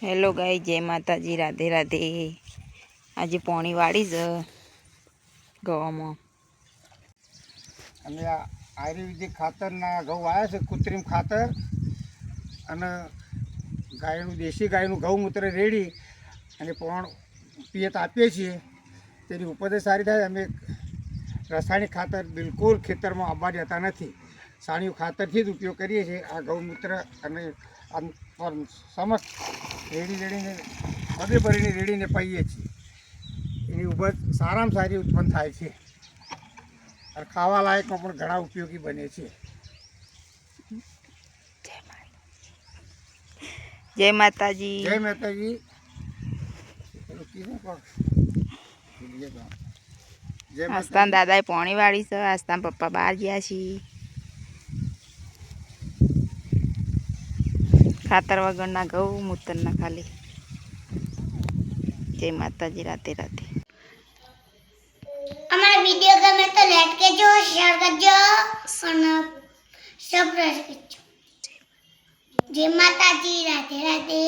Hello गाई जय माता जी राधे राधे। आज पोणी वाड़ी गवामा અમે આ આયુર્વેદિક ખાતરના ઘઉં આવ્યા છે, કૃત્રિમ ખાતર અને ગાયનું દેશી ગાયનું ગૌમૂત્ર રેડી અને પણ પિયત આપીએ છીએ. તેની ઉપજ સારી થાય. અમે રાસાયણિક ખાતર બિલકુલ ખેતરમાં આવવા દેતા નથી. સાણિયું ખાતરથી જ ઉપયોગ કરીએ છીએ. આ ગૌમૂત્ર અને સમસ્ત રેડીને પગે ભરીને રેડીને પાઈએ છીએ. એની ઉપજ સારામાં સારી ઉત્પન્ન થાય છે અને ખાવા લાયકમાં પણ ઘણા ઉપયોગી બને છે. जय माता जी। जय माता जी। आस्था दादा पोणी वाड़ी से आस्था पप्पा बाहर गया छी। खातर वगर ना गौ मूत्र ना खाली। जय माता जी राधे राधे। हमारा वीडियो गमे तो लाइक करजो, शेयर करजो, सब्सक्राइब करजो। जय माता जी राधे राधे।